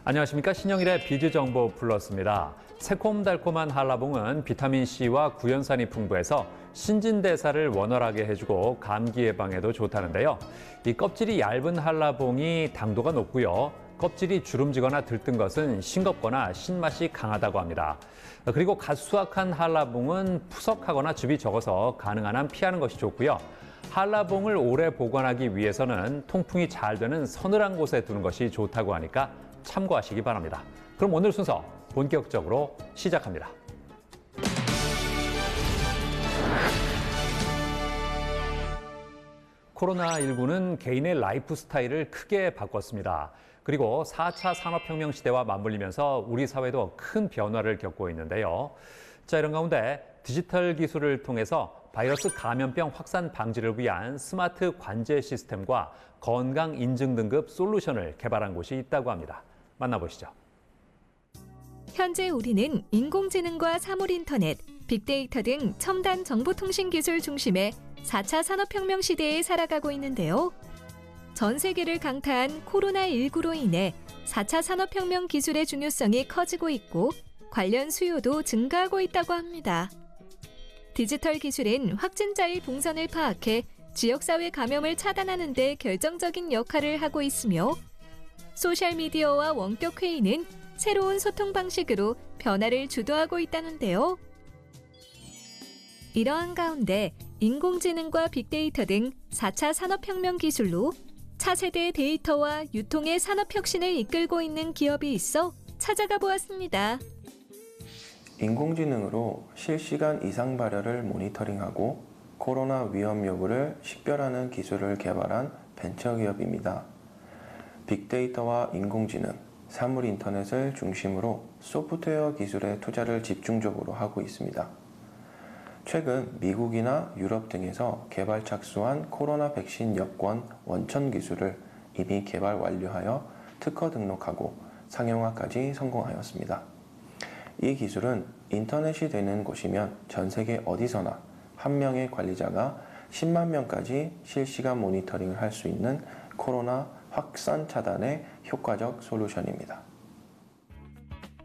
안녕하십니까. 신영일의 비즈정보 플러스입니다. 새콤달콤한 한라봉은 비타민C와 구연산이 풍부해서 신진대사를 원활하게 해주고 감기 예방에도 좋다는데요. 이 껍질이 얇은 한라봉이 당도가 높고요. 껍질이 주름지거나 들뜬 것은 싱겁거나 신맛이 강하다고 합니다. 그리고 갓 수확한 한라봉은 푸석하거나 즙이 적어서 가능한 한 피하는 것이 좋고요. 한라봉을 오래 보관하기 위해서는 통풍이 잘 되는 서늘한 곳에 두는 것이 좋다고 하니까 참고하시기 바랍니다. 그럼 오늘 순서 본격적으로 시작합니다. 코로나19는 개인의 라이프 스타일을 크게 바꿨습니다. 그리고 4차 산업혁명 시대와 맞물리면서 우리 사회도 큰 변화를 겪고 있는데요. 자, 이런 가운데 디지털 기술을 통해서 바이러스 감염병 확산 방지를 위한 스마트 관제 시스템과 건강 인증 등급 솔루션을 개발한 곳이 있다고 합니다. 만나보시죠. 현재 우리는 인공지능과 사물인터넷, 빅데이터 등 첨단 정보통신 기술 중심의 4차 산업혁명 시대에 살아가고 있는데요. 전 세계를 강타한 코로나19로 인해 4차 산업혁명 기술의 중요성이 커지고 있고 관련 수요도 증가하고 있다고 합니다. 디지털 기술은 확진자의 동선을 파악해 지역사회 감염을 차단하는 데 결정적인 역할을 하고 있으며 소셜미디어와 원격 회의는 새로운 소통 방식으로 변화를 주도하고 있다는데요. 이러한 가운데 인공지능과 빅데이터 등 4차 산업혁명 기술로 차세대 데이터와 유통의 산업혁신을 이끌고 있는 기업이 있어 찾아가 보았습니다. 인공지능으로 실시간 이상 발열을 모니터링하고 코로나 위험 여부를 식별하는 기술을 개발한 벤처기업입니다. 빅데이터와 인공지능, 사물인터넷을 중심으로 소프트웨어 기술에 투자를 집중적으로 하고 있습니다. 최근 미국이나 유럽 등에서 개발 착수한 코로나 백신 여권 원천 기술을 이미 개발 완료하여 특허 등록하고 상용화까지 성공하였습니다. 이 기술은 인터넷이 되는 곳이면 전 세계 어디서나 한 명의 관리자가 10만 명까지 실시간 모니터링을 할 수 있는 코로나 확산 차단의 효과적 솔루션입니다.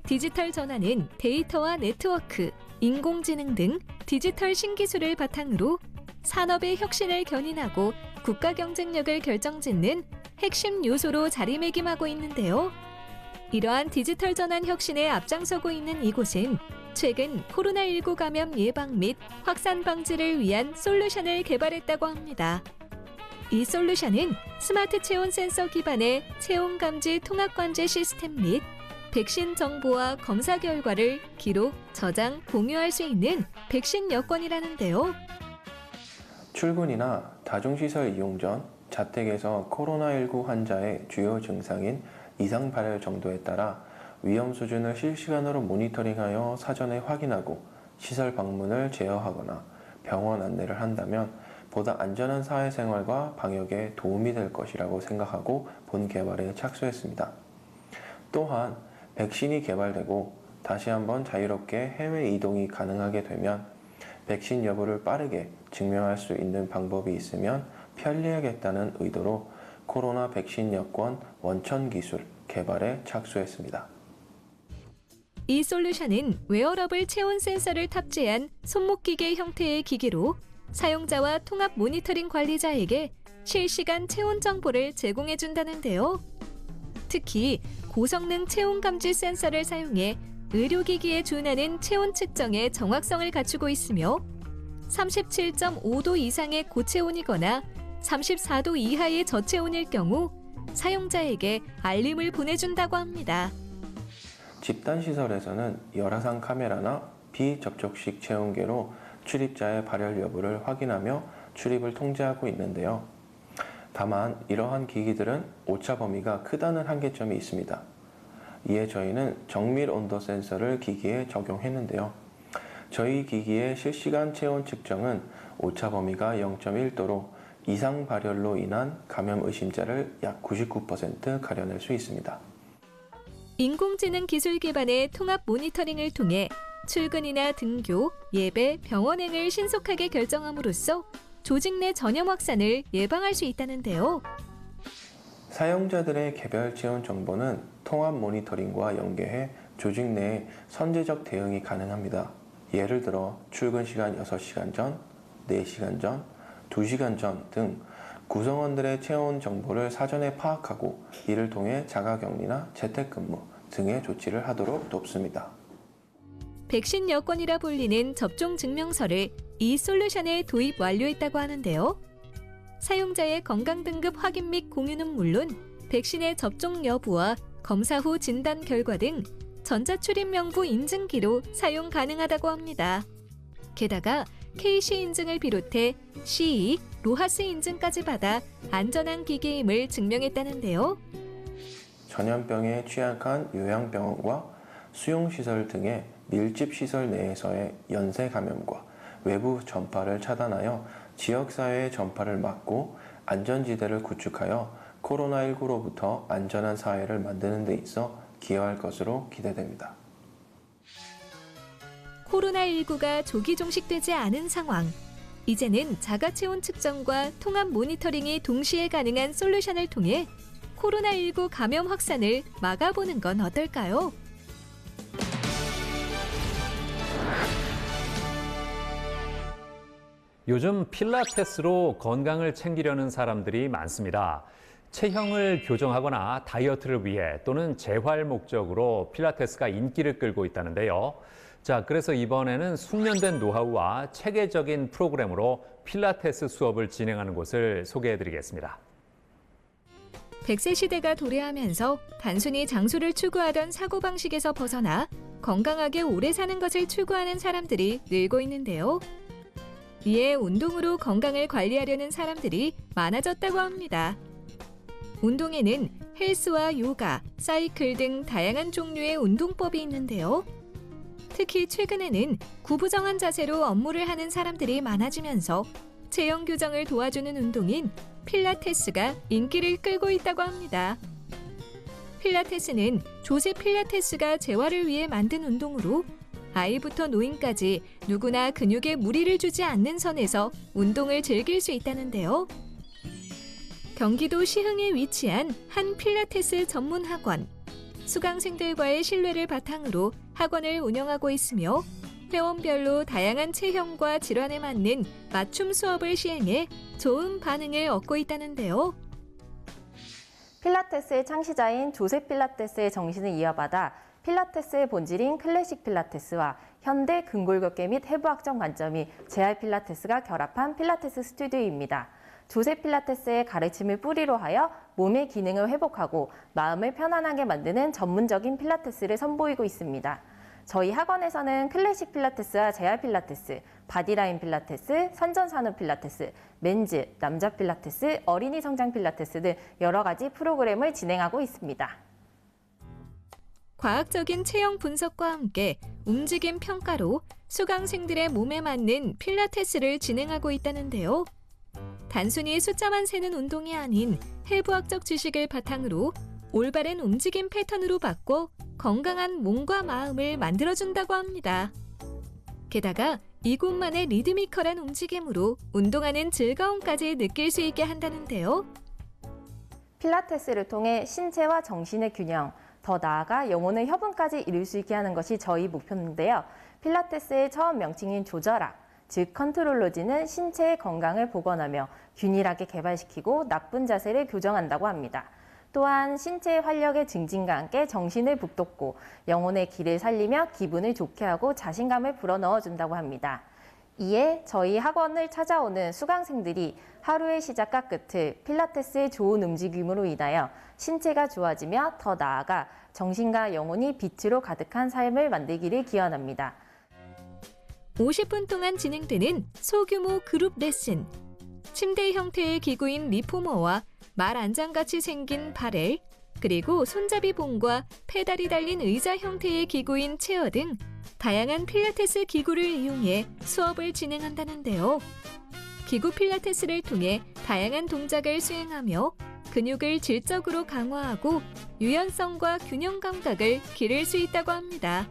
디지털 전환은 데이터와 네트워크, 인공지능 등 디지털 신기술을 바탕으로 산업의 혁신을 견인하고 국가 경쟁력을 결정짓는 핵심 요소로 자리매김하고 있는데요. 이러한 디지털 전환 혁신에 앞장서고 있는 이곳은 최근 코로나19 감염 예방 및 확산 방지를 위한 솔루션을 개발했다고 합니다. 이 솔루션은 스마트 체온 센서 기반의 체온 감지 통합 관제 시스템 및 백신 정보와 검사 결과를 기록, 저장, 공유할 수 있는 백신 여권이라는데요. 출근이나 다중시설 이용 전 자택에서 코로나19 환자의 주요 증상인 이상 발열 정도에 따라 위험 수준을 실시간으로 모니터링하여 사전에 확인하고 시설 방문을 제어하거나 병원 안내를 한다면 보다 안전한 사회생활과 방역에 도움이 될 것이라고 생각하고 본 개발에 착수했습니다. 또한 백신이 개발되고 다시 한번 자유롭게 해외 이동이 가능하게 되면 백신 여부를 빠르게 증명할 수 있는 방법이 있으면 편리하겠다는 의도로 코로나 백신 여권 원천 기술 개발에 착수했습니다. 이 솔루션은 웨어러블 체온 센서를 탑재한 손목기계 형태의 기기로 사용자와 통합 모니터링 관리자에게 실시간 체온 정보를 제공해준다는데요. 특히 고성능 체온 감지 센서를 사용해 의료기기에 준하는 체온 측정의 정확성을 갖추고 있으며 37.5도 이상의 고체온이거나 34도 이하의 저체온일 경우 사용자에게 알림을 보내준다고 합니다. 집단시설에서는 열화상 카메라나 비접촉식 체온계로 출입자의 발열 여부를 확인하며 출입을 통제하고 있는데요. 다만 이러한 기기들은 오차 범위가 크다는 한계점이 있습니다. 이에 저희는 정밀 온도 센서를 기기에 적용했는데요. 저희 기기의 실시간 체온 측정은 오차 범위가 0.1도로 이상 발열로 인한 감염 의심자를 약 99% 가려낼 수 있습니다. 인공지능 기술 기반의 통합 모니터링을 통해 출근이나 등교, 예배, 병원행을 신속하게 결정함으로써 조직 내 전염 확산을 예방할 수 있다는데요. 사용자들의 개별 체온 정보는 통합 모니터링과 연계해 조직 내에 선제적 대응이 가능합니다. 예를 들어 출근 시간 6시간 전, 4시간 전, 2시간 전 등 구성원들의 체온 정보를 사전에 파악하고 이를 통해 자가격리나 재택근무 등의 조치를 하도록 돕습니다. 백신 여권이라 불리는 접종 증명서를 이 솔루션에 도입 완료했다고 하는데요. 사용자의 건강 등급 확인 및 공유는 물론 백신의 접종 여부와 검사 후 진단 결과 등 전자출입 명부 인증기로 사용 가능하다고 합니다. 게다가 KC 인증을 비롯해 CE, 로하스 인증까지 받아 안전한 기기임을 증명했다는데요. 전염병에 취약한 요양병원과 수용시설 등의 밀집시설 내에서의 연쇄 감염과 외부 전파를 차단하여 지역사회의 전파를 막고 안전지대를 구축하여 코로나19로부터 안전한 사회를 만드는 데 있어 기여할 것으로 기대됩니다. 코로나19가 조기 종식되지 않은 상황. 이제는 자가체온 측정과 통합 모니터링이 동시에 가능한 솔루션을 통해 코로나19 감염 확산을 막아보는 건 어떨까요? 요즘 필라테스로 건강을 챙기려는 사람들이 많습니다. 체형을 교정하거나 다이어트를 위해 또는 재활 목적으로 필라테스가 인기를 끌고 있다는데요. 자, 그래서 이번에는 숙련된 노하우와 체계적인 프로그램으로 필라테스 수업을 진행하는 곳을 소개해드리겠습니다. 100세 시대가 도래하면서 단순히 장수를 추구하던 사고방식에서 벗어나 건강하게 오래 사는 것을 추구하는 사람들이 늘고 있는데요. 이에 운동으로 건강을 관리하려는 사람들이 많아졌다고 합니다. 운동에는 헬스와 요가, 사이클 등 다양한 종류의 운동법이 있는데요. 특히 최근에는 구부정한 자세로 업무를 하는 사람들이 많아지면서 체형 교정을 도와주는 운동인 필라테스가 인기를 끌고 있다고 합니다. 필라테스는 조셉 필라테스가 재활을 위해 만든 운동으로 아이부터 노인까지 누구나 근육에 무리를 주지 않는 선에서 운동을 즐길 수 있다는데요. 경기도 시흥에 위치한 한 필라테스 전문 학원. 수강생들과의 신뢰를 바탕으로 학원을 운영하고 있으며 회원별로 다양한 체형과 질환에 맞는 맞춤 수업을 시행해 좋은 반응을 얻고 있다는데요. 필라테스의 창시자인 조셉 필라테스의 정신을 이어받아 필라테스의 본질인 클래식 필라테스와 현대 근골격계 및 해부학적 관점이 재활 필라테스가 결합한 필라테스 스튜디오입니다. 조셉 필라테스의 가르침을 뿌리로 하여 몸의 기능을 회복하고 마음을 편안하게 만드는 전문적인 필라테스를 선보이고 있습니다. 저희 학원에서는 클래식 필라테스와 재활 필라테스, 바디라인 필라테스, 선전산후 필라테스, 맨즈, 남자 필라테스, 어린이 성장 필라테스 등 여러 가지 프로그램을 진행하고 있습니다. 과학적인 체형 분석과 함께 움직임 평가로 수강생들의 몸에 맞는 필라테스를 진행하고 있다는데요. 단순히 숫자만 세는 운동이 아닌 해부학적 지식을 바탕으로 올바른 움직임 패턴으로 바꿔 건강한 몸과 마음을 만들어준다고 합니다. 게다가 이곳만의 리드미컬한 움직임으로 운동하는 즐거움까지 느낄 수 있게 한다는데요. 필라테스를 통해 신체와 정신의 균형, 더 나아가 영혼의 협음까지 이룰 수 있게 하는 것이 저희 목표인데요. 필라테스의 처음 명칭인 조절학, 즉 컨트롤러지는 신체의 건강을 복원하며 균일하게 개발시키고 나쁜 자세를 교정한다고 합니다. 또한 신체의 활력의 증진과 함께 정신을 북돋고 영혼의 길을 살리며 기분을 좋게 하고 자신감을 불어넣어준다고 합니다. 이에 저희 학원을 찾아오는 수강생들이 하루의 시작과 끝을 필라테스의 좋은 움직임으로 인하여 신체가 좋아지며 더 나아가 정신과 영혼이 빛으로 가득한 삶을 만들기를 기원합니다. 50분 동안 진행되는 소규모 그룹 레슨. 침대 형태의 기구인 리포머와 말 안장같이 생긴 바렐, 그리고 손잡이 봉과 페달이 달린 의자 형태의 기구인 체어 등 다양한 필라테스 기구를 이용해 수업을 진행한다는데요. 기구 필라테스를 통해 다양한 동작을 수행하며 근육을 질적으로 강화하고 유연성과 균형 감각을 기를 수 있다고 합니다.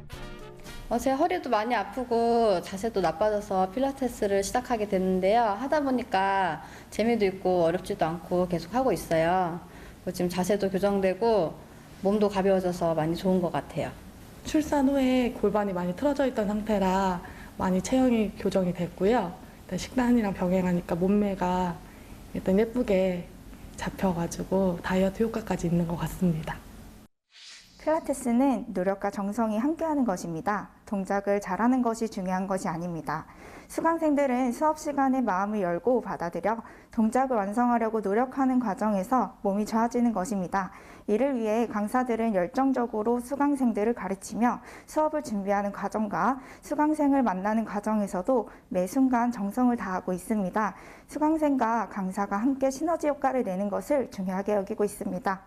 제 허리도 많이 아프고 자세도 나빠져서 필라테스를 시작하게 됐는데요. 하다 보니까 재미도 있고 어렵지도 않고 계속 하고 있어요. 지금 자세도 교정되고 몸도 가벼워져서 많이 좋은 것 같아요. 출산 후에 골반이 많이 틀어져 있던 상태라 많이 체형이 교정이 됐고요. 일단 식단이랑 병행하니까 몸매가 일단 예쁘게 잡혀가지고 다이어트 효과까지 있는 것 같습니다. 필라테스는 노력과 정성이 함께하는 것입니다. 동작을 잘하는 것이 중요한 것이 아닙니다. 수강생들은 수업 시간에 마음을 열고 받아들여 동작을 완성하려고 노력하는 과정에서 몸이 좋아지는 것입니다. 이를 위해 강사들은 열정적으로 수강생들을 가르치며 수업을 준비하는 과정과 수강생을 만나는 과정에서도 매 순간 정성을 다하고 있습니다. 수강생과 강사가 함께 시너지 효과를 내는 것을 중요하게 여기고 있습니다.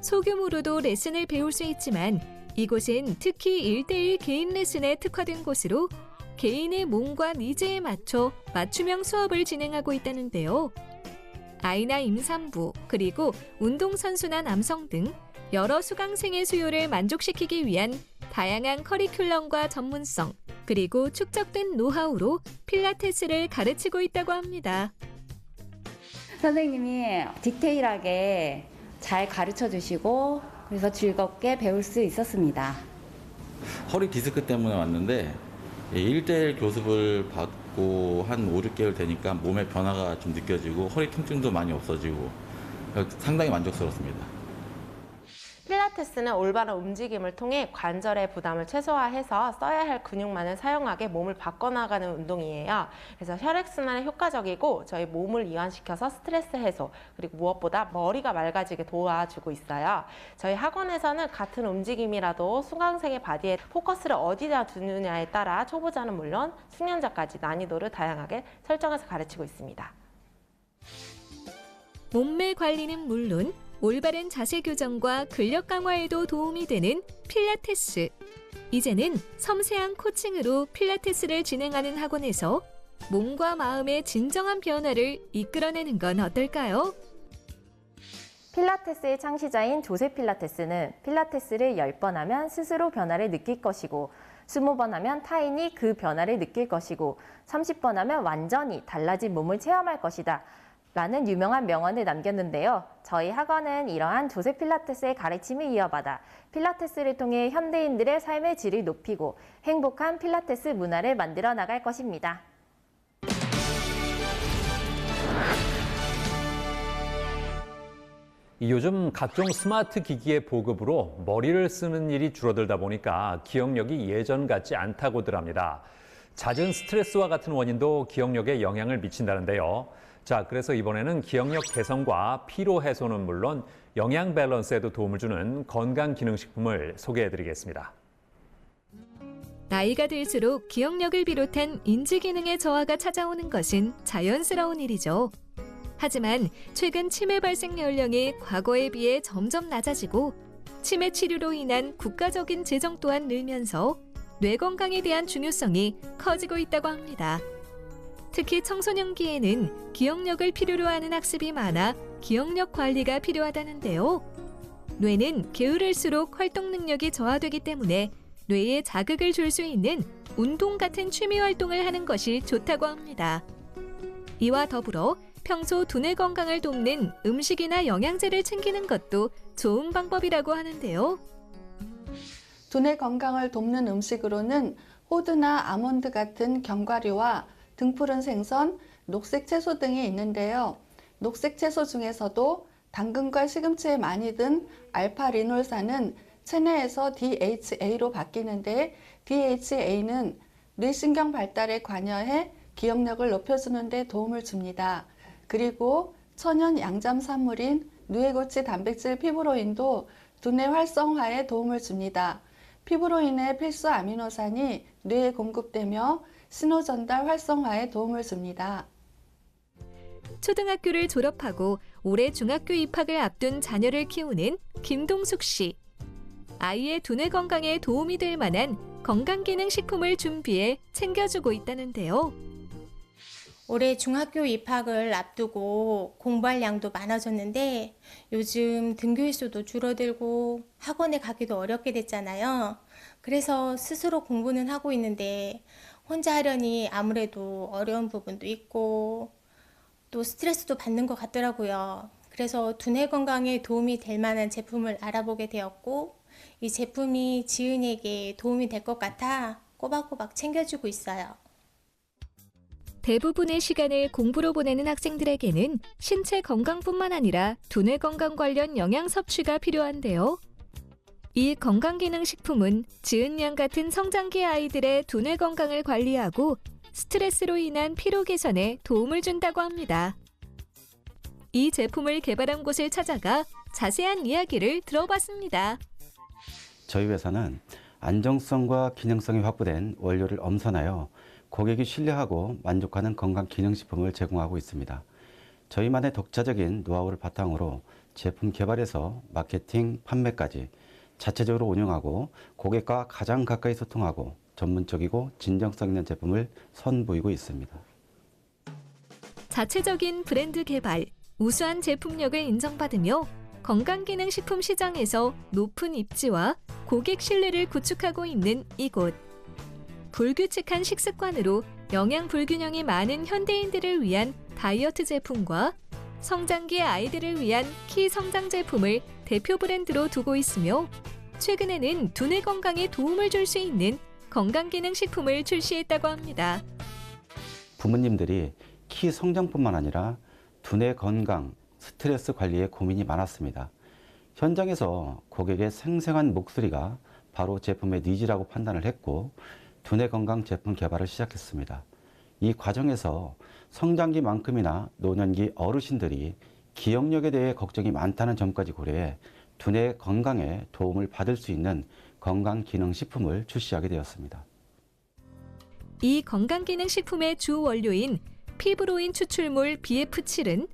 소규모로도 레슨을 배울 수 있지만 이곳은 특히 1대1 개인 레슨에 특화된 곳으로 개인의 몸과 니즈에 맞춰 맞춤형 수업을 진행하고 있다는데요. 아이나 임산부, 그리고 운동선수나 남성 등 여러 수강생의 수요를 만족시키기 위한 다양한 커리큘럼과 전문성, 그리고 축적된 노하우로 필라테스를 가르치고 있다고 합니다. 선생님이 디테일하게 잘 가르쳐 주시고 그래서 즐겁게 배울 수 있었습니다. 허리 디스크 때문에 왔는데 1대1 교습을 받고 한 5, 6개월 되니까 몸의 변화가 좀 느껴지고 허리 통증도 많이 없어지고 상당히 만족스럽습니다. 필라테스는 올바른 움직임을 통해 관절의 부담을 최소화해서 써야 할 근육만을 사용하게 몸을 바꿔나가는 운동이에요. 그래서 혈액순환에 효과적이고 저희 몸을 이완시켜서 스트레스 해소, 그리고 무엇보다 머리가 맑아지게 도와주고 있어요. 저희 학원에서는 같은 움직임이라도 수강생의 바디에 포커스를 어디다 두느냐에 따라 초보자는 물론 숙련자까지 난이도를 다양하게 설정해서 가르치고 있습니다. 몸매 관리는 물론 올바른 자세 교정과 근력 강화에도 도움이 되는 필라테스. 이제는 섬세한 코칭으로 필라테스를 진행하는 학원에서 몸과 마음의 진정한 변화를 이끌어내는 건 어떨까요? 필라테스의 창시자인 조세 필라테스는 필라테스를 10번 하면 스스로 변화를 느낄 것이고 20번 하면 타인이 그 변화를 느낄 것이고 30번 하면 완전히 달라진 몸을 체험할 것이다 라는 유명한 명언을 남겼는데요. 저희 학원은 이러한 조세 필라테스의 가르침을 이어받아 필라테스를 통해 현대인들의 삶의 질을 높이고 행복한 필라테스 문화를 만들어 나갈 것입니다. 요즘 각종 스마트 기기의 보급으로 머리를 쓰는 일이 줄어들다 보니까 기억력이 예전 같지 않다고들 합니다. 잦은 스트레스와 같은 원인도 기억력에 영향을 미친다는데요. 자, 그래서 이번에는 기억력 개선과 피로 해소는 물론 영양 밸런스에도 도움을 주는 건강기능식품을 소개해드리겠습니다. 나이가 들수록 기억력을 비롯한 인지기능의 저하가 찾아오는 것은 자연스러운 일이죠. 하지만 최근 치매 발생 연령이 과거에 비해 점점 낮아지고 치매 치료로 인한 국가적인 재정 또한 늘면서 뇌 건강에 대한 중요성이 커지고 있다고 합니다. 특히 청소년기에는 기억력을 필요로 하는 학습이 많아 기억력 관리가 필요하다는데요. 뇌는 게으를수록 활동 능력이 저하되기 때문에 뇌에 자극을 줄 수 있는 운동 같은 취미 활동을 하는 것이 좋다고 합니다. 이와 더불어 평소 두뇌 건강을 돕는 음식이나 영양제를 챙기는 것도 좋은 방법이라고 하는데요. 두뇌 건강을 돕는 음식으로는 호두나 아몬드 같은 견과류와 등푸른 생선, 녹색 채소 등이 있는데요. 녹색 채소 중에서도 당근과 시금치에 많이 든 알파리놀산은 체내에서 DHA로 바뀌는데 DHA는 뇌신경 발달에 관여해 기억력을 높여주는 데 도움을 줍니다. 그리고 천연 양잠산물인 누에고치 단백질 피브로인도 두뇌 활성화에 도움을 줍니다. 피브로인의 필수 아미노산이 뇌에 공급되며 신호전달 활성화에 도움을 줍니다. 초등학교를 졸업하고 올해 중학교 입학을 앞둔 자녀를 키우는 김동숙 씨. 아이의 두뇌 건강에 도움이 될 만한 건강기능식품을 준비해 챙겨주고 있다는데요. 올해 중학교 입학을 앞두고 공부할 양도 많아졌는데 요즘 등교일 수도 줄어들고 학원에 가기도 어렵게 됐잖아요. 그래서 스스로 공부는 하고 있는데 혼자 하려니 아무래도 어려운 부분도 있고 또 스트레스도 받는 것 같더라고요. 그래서 두뇌 건강에 도움이 될 만한 제품을 알아보게 되었고 이 제품이 지은이에게 도움이 될 것 같아 꼬박꼬박 챙겨주고 있어요. 대부분의 시간을 공부로 보내는 학생들에게는 신체 건강뿐만 아니라 두뇌 건강 관련 영양 섭취가 필요한데요. 이 건강기능식품은 지은 양 같은 성장기 아이들의 두뇌 건강을 관리하고 스트레스로 인한 피로 개선에 도움을 준다고 합니다. 이 제품을 개발한 곳을 찾아가 자세한 이야기를 들어봤습니다. 저희 회사는 안정성과 기능성이 확보된 원료를 엄선하여 고객이 신뢰하고 만족하는 건강기능식품을 제공하고 있습니다. 저희만의 독자적인 노하우를 바탕으로 제품 개발에서 마케팅, 판매까지 자체적으로 운영하고 고객과 가장 가까이 소통하고 전문적이고 진정성 있는 제품을 선보이고 있습니다. 자체적인 브랜드 개발, 우수한 제품력을 인정받으며 건강기능식품 시장에서 높은 입지와 고객 신뢰를 구축하고 있는 이곳. 불규칙한 식습관으로 영양 불균형이 많은 현대인들을 위한 다이어트 제품과 성장기 아이들을 위한 키 성장 제품을 대표 브랜드로 두고 있으며 최근에는 두뇌 건강에 도움을 줄 수 있는 건강기능식품을 출시했다고 합니다. 부모님들이 키 성장뿐만 아니라 두뇌 건강, 스트레스 관리에 고민이 많았습니다. 현장에서 고객의 생생한 목소리가 바로 제품의 니즈라고 판단을 했고 두뇌 건강 제품 개발을 시작했습니다. 이 과정에서 성장기만큼이나 노년기 어르신들이 기억력에 대해 걱정이 많다는 점까지 고려해 두뇌 건강에 도움을 받을 수 있는 건강기능식품을 출시하게 되었습니다. 이 건강기능식품의 주 원료인 피브로인 추출물 BF7은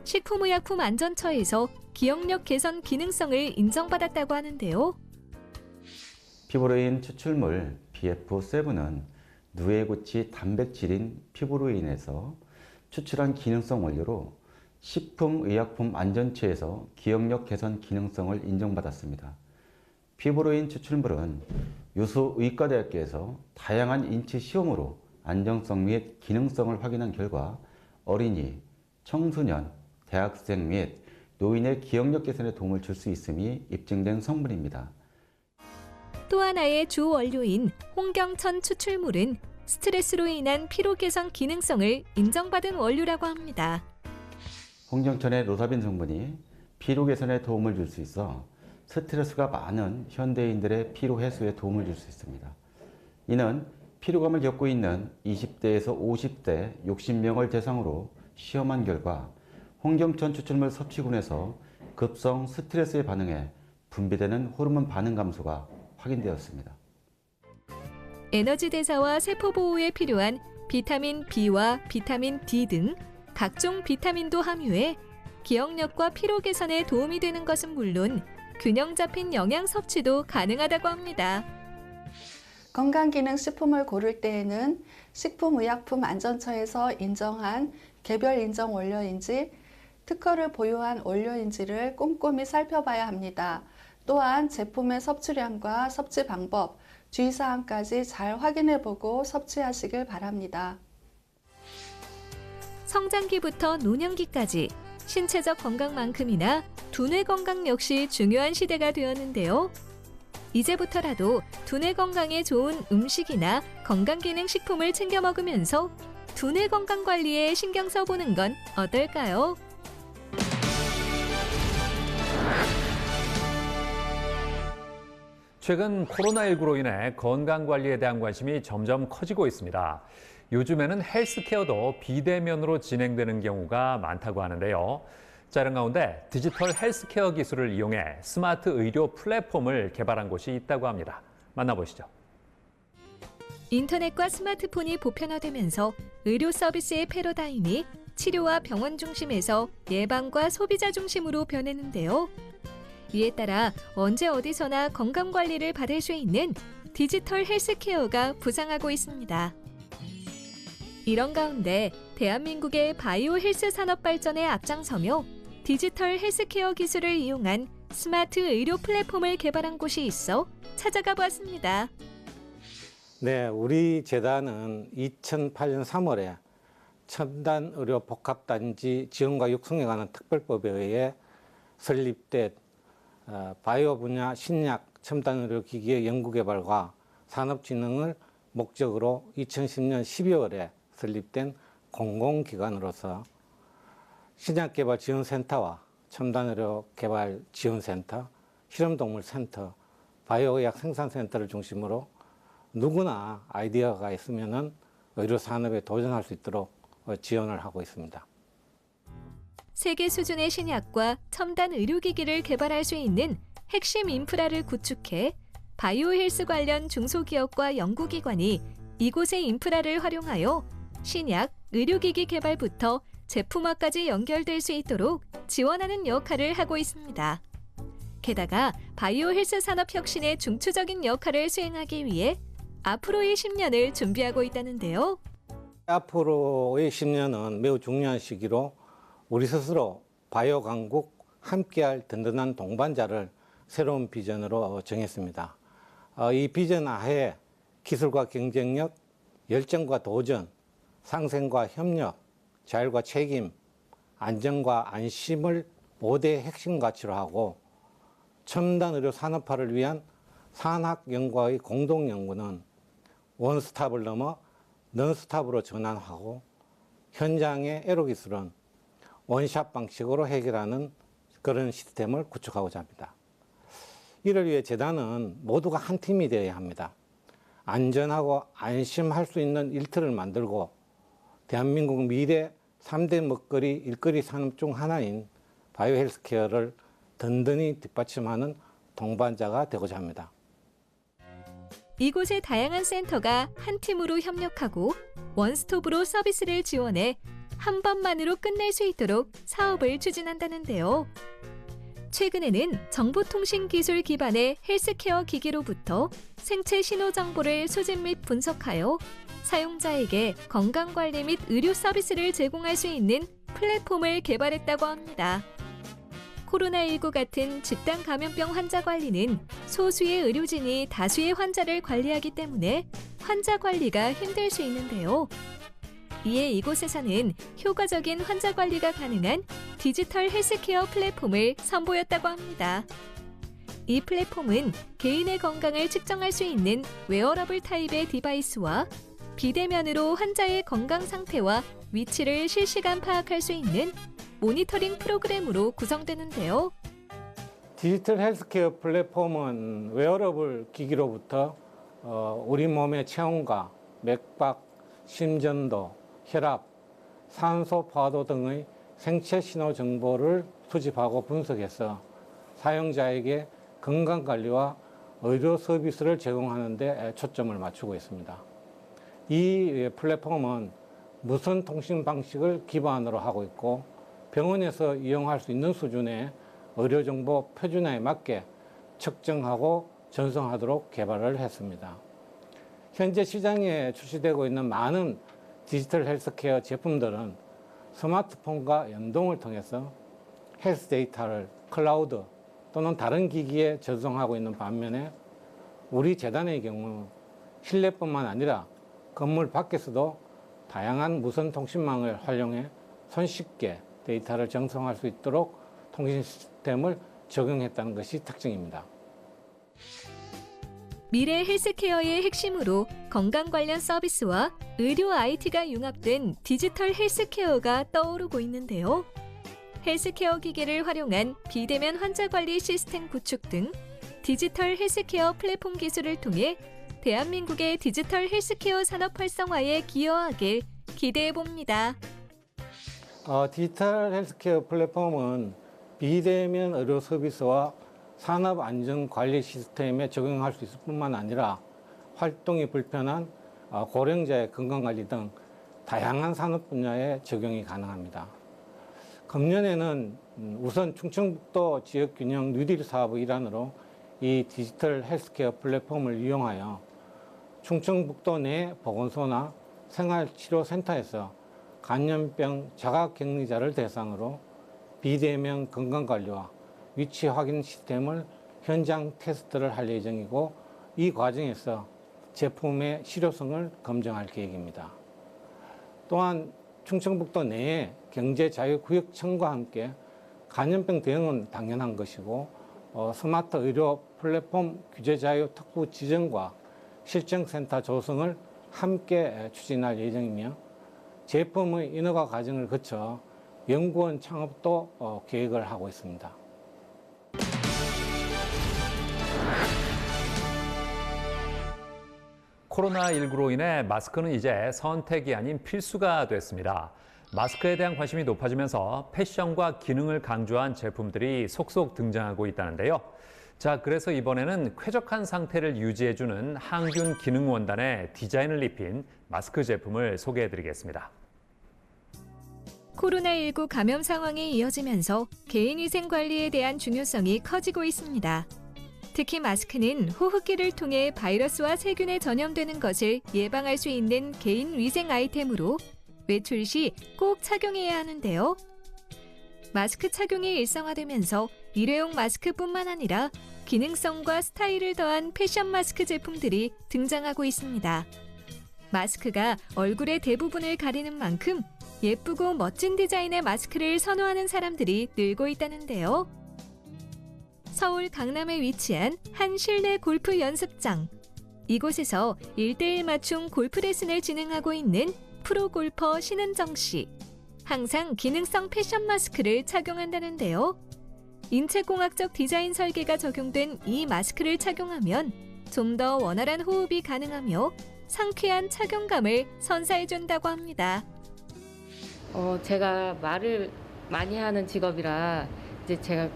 식품의약품안전처에서 기억력 개선 기능성을 인정받았다고 하는데요. 피브로인 추출물 BF7은 누에고치 단백질인 피브로인에서 추출한 기능성 원료로 식품의약품안전처에서 기억력 개선 기능성을 인정받았습니다. 피브로인 추출물은 유수의과대학교에서 다양한 인체 시험으로 안정성 및 기능성을 확인한 결과 어린이, 청소년, 대학생 및 노인의 기억력 개선에 도움을 줄 수 있음이 입증된 성분입니다. 또 하나의 주 원료인 홍경천 추출물은 스트레스로 인한 피로 개선 기능성을 인정받은 원료라고 합니다. 홍경천의 로사빈 성분이 피로 개선에 도움을 줄 수 있어 스트레스가 많은 현대인들의 피로 해소에 도움을 줄 수 있습니다. 이는 피로감을 겪고 있는 20대에서 50대 60명을 대상으로 시험한 결과 홍경천 추출물 섭취군에서 급성 스트레스에 반응해 분비되는 호르몬 반응 감소가 확인되었습니다. 에너지 대사와 세포 보호에 필요한 비타민 B와 비타민 D 등 각종 비타민도 함유해 기억력과 피로 개선에 도움이 되는 것은 물론 균형 잡힌 영양 섭취도 가능하다고 합니다. 건강기능식품을 고를 때에는 식품의약품안전처에서 인정한 개별 인정 원료인지 특허를 보유한 원료인지를 꼼꼼히 살펴봐야 합니다. 또한 제품의 섭취량과 섭취 방법, 주의사항까지 잘 확인해보고 섭취하시길 바랍니다. 성장기부터 노년기까지 신체적 건강만큼이나 두뇌 건강 역시 중요한 시대가 되었는데요. 이제부터라도 두뇌 건강에 좋은 음식이나 건강기능식품을 챙겨 먹으면서 두뇌 건강 관리에 신경 써보는 건 어떨까요? 최근 코로나19로 인해 건강관리에 대한 관심이 점점 커지고 있습니다. 요즘에는 헬스케어도 비대면으로 진행되는 경우가 많다고 하는데요. 자, 이런 가운데 디지털 헬스케어 기술을 이용해 스마트 의료 플랫폼을 개발한 곳이 있다고 합니다. 만나보시죠. 인터넷과 스마트폰이 보편화되면서 의료 서비스의 패러다임이 치료와 병원 중심에서 예방과 소비자 중심으로 변했는데요. 이에 따라 언제 어디서나 건강관리를 받을 수 있는 디지털 헬스케어가 부상하고 있습니다. 이런 가운데 대한민국의 바이오 헬스 산업 발전에 앞장서며 디지털 헬스케어 기술을 이용한 스마트 의료 플랫폼을 개발한 곳이 있어 찾아가 보았습니다. 네, 우리 재단은 2008년 3월에 첨단의료복합단지 지원과 육성에 관한 특별법에 의해 설립된 바이오 분야 신약 첨단의료기기의 연구개발과 산업진흥을 목적으로 2010년 12월에 설립된 공공기관으로서 신약개발지원센터와 첨단의료개발지원센터, 실험동물센터, 바이오의학 생산센터를 중심으로 누구나 아이디어가 있으면 의료산업에 도전할 수 있도록 지원을 하고 있습니다. 세계 수준의 신약과 첨단 의료기기를 개발할 수 있는 핵심 인프라를 구축해 바이오 헬스 관련 중소기업과 연구기관이 이곳의 인프라를 활용하여 신약, 의료기기 개발부터 제품화까지 연결될 수 있도록 지원하는 역할을 하고 있습니다. 게다가 바이오 헬스 산업 혁신의 중추적인 역할을 수행하기 위해 앞으로의 10년을 준비하고 있다는데요. 앞으로의 10년은 매우 중요한 시기로 우리 스스로 바이오 강국 함께할 든든한 동반자를 새로운 비전으로 정했습니다. 이 비전 하에 기술과 경쟁력, 열정과 도전, 상생과 협력, 자율과 책임, 안정과 안심을 5대 핵심 가치로 하고 첨단 의료 산업화를 위한 산학연구와의 공동연구는 원스톱을 넘어 넌스톱으로 전환하고 현장의 애로기술은 원샷 방식으로 해결하는 그런 시스템을 구축하고자 합니다. 이를 위해 재단은 모두가 한 팀이 되어야 합니다. 안전하고 안심할 수 있는 일터를 만들고 대한민국 미래 3대 먹거리, 일거리 산업 중 하나인 바이오 헬스케어를 든든히 뒷받침하는 동반자가 되고자 합니다. 이곳의 다양한 센터가 한 팀으로 협력하고 원스톱으로 서비스를 지원해 한 번만으로 끝낼 수 있도록 사업을 추진한다는데요. 최근에는 정보통신기술 기반의 헬스케어 기기로부터 생체 신호 정보를 수집 및 분석하여 사용자에게 건강관리 및 의료 서비스를 제공할 수 있는 플랫폼을 개발했다고 합니다. 코로나19 같은 집단 감염병 환자 관리는 소수의 의료진이 다수의 환자를 관리하기 때문에 환자 관리가 힘들 수 있는데요. 이에 이곳에서는 효과적인 환자 관리가 가능한 디지털 헬스케어 플랫폼을 선보였다고 합니다. 이 플랫폼은 개인의 건강을 측정할 수 있는 웨어러블 타입의 디바이스와 비대면으로 환자의 건강 상태와 위치를 실시간 파악할 수 있는 모니터링 프로그램으로 구성되는데요. 디지털 헬스케어 플랫폼은 웨어러블 기기로부터 우리 몸의 체온과 맥박, 심전도, 혈압, 산소 포화도 등의 생체 신호 정보를 수집하고 분석해서 사용자에게 건강관리와 의료 서비스를 제공하는 데 초점을 맞추고 있습니다. 이 플랫폼은 무선 통신 방식을 기반으로 하고 있고 병원에서 이용할 수 있는 수준의 의료정보 표준화에 맞게 측정하고 전송하도록 개발을 했습니다. 현재 시장에 출시되고 있는 많은 디지털 헬스케어 제품들은 스마트폰과 연동을 통해서 헬스 데이터를 클라우드 또는 다른 기기에 전송하고 있는 반면에 우리 재단의 경우 실내뿐만 아니라 건물 밖에서도 다양한 무선 통신망을 활용해 손쉽게 데이터를 전송할 수 있도록 통신 시스템을 적용했다는 것이 특징입니다. 미래 헬스케어의 핵심으로 건강 관련 서비스와 의료 IT가 융합된 디지털 헬스케어가 떠오르고 있는데요. 헬스케어 기기를 활용한 비대면 환자 관리 시스템 구축 등 디지털 헬스케어 플랫폼 기술을 통해 대한민국의 디지털 헬스케어 산업 활성화에 기여하길 기대해 봅니다. 디지털 헬스케어 플랫폼은 비대면 의료 서비스와 산업 안전 관리 시스템에 적용할 수 있을 뿐만 아니라 활동이 불편한 고령자의 건강관리 등 다양한 산업 분야에 적용이 가능합니다. 금년에는 우선 충청북도 지역균형 뉴딜 사업의 일환으로 이 디지털 헬스케어 플랫폼을 이용하여 충청북도 내 보건소나 생활치료센터에서 감염병 자가격리자를 대상으로 비대면 건강관리와 위치 확인 시스템을 현장 테스트를 할 예정이고 이 과정에서 제품의 실효성을 검증할 계획입니다. 또한 충청북도 내에 경제자유구역청과 함께 감염병 대응은 당연한 것이고 스마트 의료 플랫폼 규제자유 특구 지정과 실증센터 조성을 함께 추진할 예정이며 제품의 인허가 과정을 거쳐 연구원 창업도 계획을 하고 있습니다. 코로나19로 인해 마스크는 이제 선택이 아닌 필수가 됐습니다. 마스크에 대한 관심이 높아지면서 패션과 기능을 강조한 제품들이 속속 등장하고 있다는데요. 자, 그래서 이번에는 쾌적한 상태를 유지해주는 항균 기능 원단에 디자인을 입힌 마스크 제품을 소개해드리겠습니다. 코로나19 감염 상황이 이어지면서 개인위생 관리에 대한 중요성이 커지고 있습니다. 특히 마스크는 호흡기를 통해 바이러스와 세균에 전염되는 것을 예방할 수 있는 개인 위생 아이템으로 외출 시 꼭 착용해야 하는데요. 마스크 착용이 일상화되면서 일회용 마스크뿐만 아니라 기능성과 스타일을 더한 패션 마스크 제품들이 등장하고 있습니다. 마스크가 얼굴의 대부분을 가리는 만큼 예쁘고 멋진 디자인의 마스크를 선호하는 사람들이 늘고 있다는데요. 서울 강남에 위치한 한 실내 골프 연습장. 이곳에서 1:1 맞춤 골프 레슨을 진행하고 있는 프로 골퍼 신은정 씨. 항상 기능성 패션 마스크를 착용한다는데요. 인체공학적 디자인 설계가 적용된 이 마스크를 착용하면 좀 더 원활한 호흡이 가능하며 상쾌한 착용감을 선사해준다고 합니다. 제가 말을 많이 하는 직업이라 이제 제가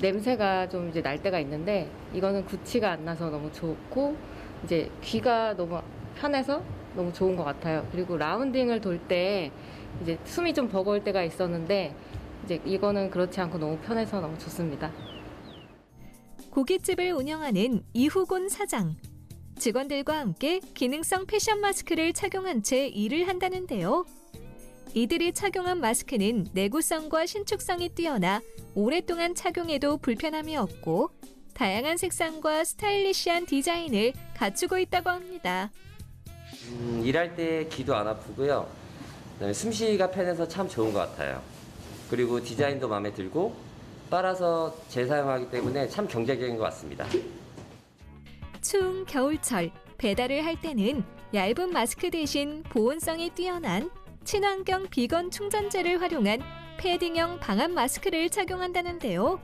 냄새가 좀 이제 날 때가 있는데 이거는 구취가 안 나서 너무 좋고 이제 귀가 너무 편해서 너무 좋은 것 같아요. 그리고 라운딩을 돌 때 이제 숨이 좀 버거울 때가 있었는데 이제 이거는 그렇지 않고 너무 편해서 너무 좋습니다. 고깃집을 운영하는 이후곤 사장. 직원들과 함께 기능성 패션 마스크를 착용한 채 일을 한다는데요. 이들이 착용한 마스크는 내구성과 신축성이 뛰어나 오랫동안 착용해도 불편함이 없고 다양한 색상과 스타일리시한 디자인을 갖추고 있다고 합니다. 일할 때 귀도 안 아프고요. 그다음에 숨쉬기가 편해서 참 좋은 것 같아요. 그리고 디자인도 마음에 들고 빨아서 재사용하기 때문에 참 경제적인 것 같습니다. 추운 겨울철 배달을 할 때는 얇은 마스크 대신 보온성이 뛰어난 친환경 비건 충전재를 활용한 패딩형 방한 마스크를 착용한다는데요.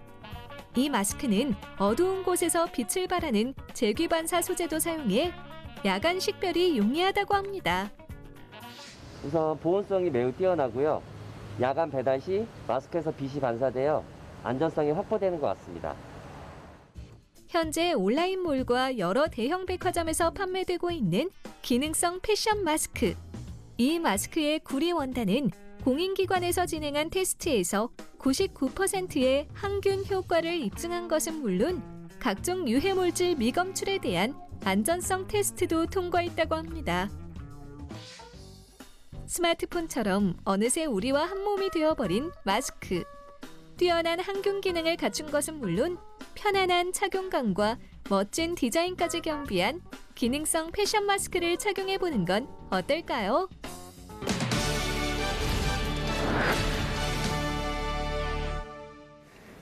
이 마스크는 어두운 곳에서 빛을 발하는 제귀반사 소재도 사용해 야간 식별이 용이하다고 합니다. 우선 보온성이 매우 뛰어나고요. 야간 배달 시 마스크에서 빛이 반사되어 안전성이 확보되는 것 같습니다. 현재 온라인몰과 여러 대형 백화점에서 판매되고 있는 기능성 패션 마스크. 이 마스크의 구리 원단은 공인기관에서 진행한 테스트에서 99%의 항균 효과를 입증한 것은 물론 각종 유해물질 미검출에 대한 안전성 테스트도 통과했다고 합니다. 스마트폰처럼 어느새 우리와 한 몸이 되어버린 마스크. 뛰어난 항균 기능을 갖춘 것은 물론 편안한 착용감과 멋진 디자인까지 겸비한 기능성 패션 마스크를 착용해보는 건 어떨까요?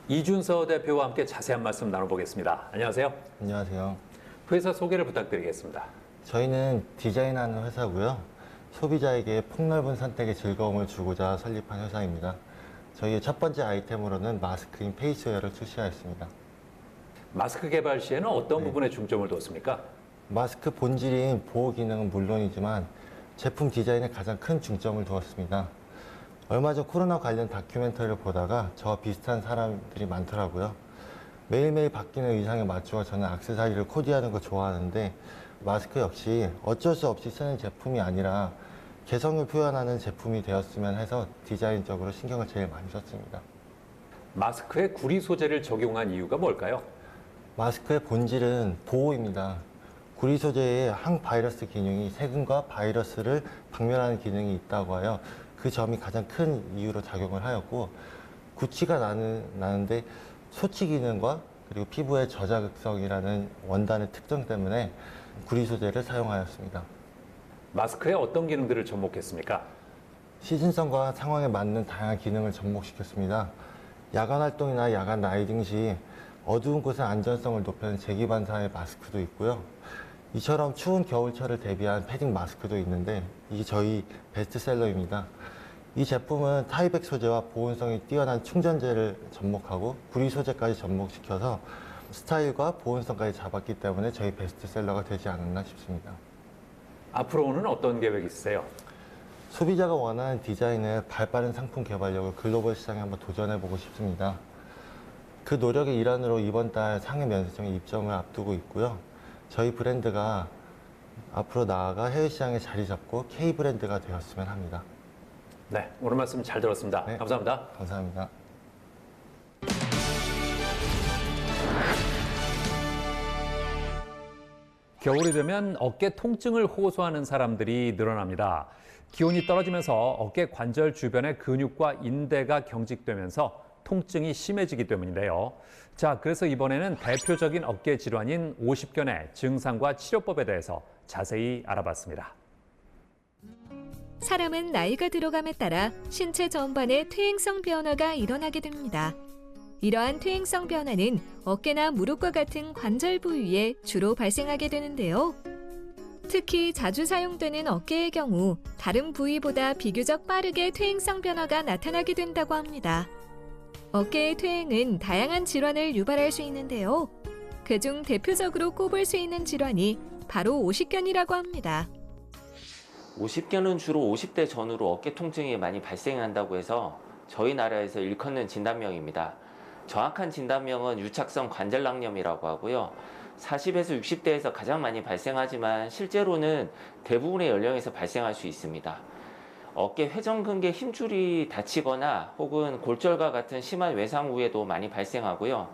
이준서 대표와 함께 자세한 말씀 나눠보겠습니다. 안녕하세요. 안녕하세요. 회사 소개를 부탁드리겠습니다. 저희는 디자인하는 회사고요. 소비자에게 폭넓은 선택의 즐거움을 주고자 설립한 회사입니다. 저희의 첫 번째 아이템으로는 마스크인 페이스웨어를 출시하였습니다. 마스크 개발 시에는 어떤 부분에 중점을 뒀습니까? 마스크 본질인 보호 기능은 물론이지만 제품 디자인에 가장 큰 중점을 두었습니다. 얼마 전 코로나 관련 다큐멘터리를 보다가 저와 비슷한 사람들이 많더라고요. 매일매일 바뀌는 의상에 맞추어 저는 액세서리를 코디하는 걸 좋아하는데 마스크 역시 어쩔 수 없이 쓰는 제품이 아니라 개성을 표현하는 제품이 되었으면 해서 디자인적으로 신경을 제일 많이 썼습니다. 마스크에 구리 소재를 적용한 이유가 뭘까요? 마스크의 본질은 보호입니다. 구리 소재에 항바이러스 기능이 세균과 바이러스를 박멸하는 기능이 있다고 하여 그 점이 가장 큰 이유로 작용을 하였고 구취가 나는데 소치 기능과 그리고 피부의 저자극성이라는 원단의 특성 때문에 구리 소재를 사용하였습니다. 마스크에 어떤 기능들을 접목했습니까? 시즌성과 상황에 맞는 다양한 기능을 접목시켰습니다. 야간 활동이나 야간 라이딩 시 어두운 곳의 안전성을 높이는 제기반사의 마스크도 있고요. 이처럼 추운 겨울철을 대비한 패딩 마스크도 있는데 이게 저희 베스트셀러입니다. 이 제품은 타이백 소재와 보온성이 뛰어난 충전재를 접목하고 구리 소재까지 접목시켜서 스타일과 보온성까지 잡았기 때문에 저희 베스트셀러가 되지 않았나 싶습니다. 앞으로는 어떤 계획이 있으세요? 소비자가 원하는 디자인을 발빠른 상품 개발력을 글로벌 시장에 한번 도전해보고 싶습니다. 그 노력의 일환으로 이번 달 상해 면세점에 입점을 앞두고 있고요. 저희 브랜드가 앞으로 나아가 해외 시장에 자리 잡고 K 브랜드가 되었으면 합니다. 네, 오늘 말씀 잘 들었습니다. 네, 감사합니다. 감사합니다. 겨울이 되면 어깨 통증을 호소하는 사람들이 늘어납니다. 기온이 떨어지면서 어깨 관절 주변의 근육과 인대가 경직되면서 통증이 심해지기 때문인데요. 자, 그래서 이번에는 대표적인 어깨 질환인 오십견의 증상과 치료법에 대해서 자세히 알아봤습니다. 사람은 나이가 들어감에 따라 신체 전반에 퇴행성 변화가 일어나게 됩니다. 이러한 퇴행성 변화는 어깨나 무릎과 같은 관절 부위에 주로 발생하게 되는데요. 특히 자주 사용되는 어깨의 경우 다른 부위보다 비교적 빠르게 퇴행성 변화가 나타나게 된다고 합니다. 어깨의 퇴행은 다양한 질환을 유발할 수 있는데요. 그중 대표적으로 꼽을 수 있는 질환이 바로 오십견이라고 합니다. 오십견은 주로 50대 전후로 어깨 통증이 많이 발생한다고 해서 저희 나라에서 일컫는 진단명입니다. 정확한 진단명은 유착성 관절낭염이라고 하고요. 40에서 60대에서 가장 많이 발생하지만 실제로는 대부분의 연령에서 발생할 수 있습니다. 어깨 회전근개 힘줄이 다치거나 혹은 골절과 같은 심한 외상 후에도 많이 발생하고요.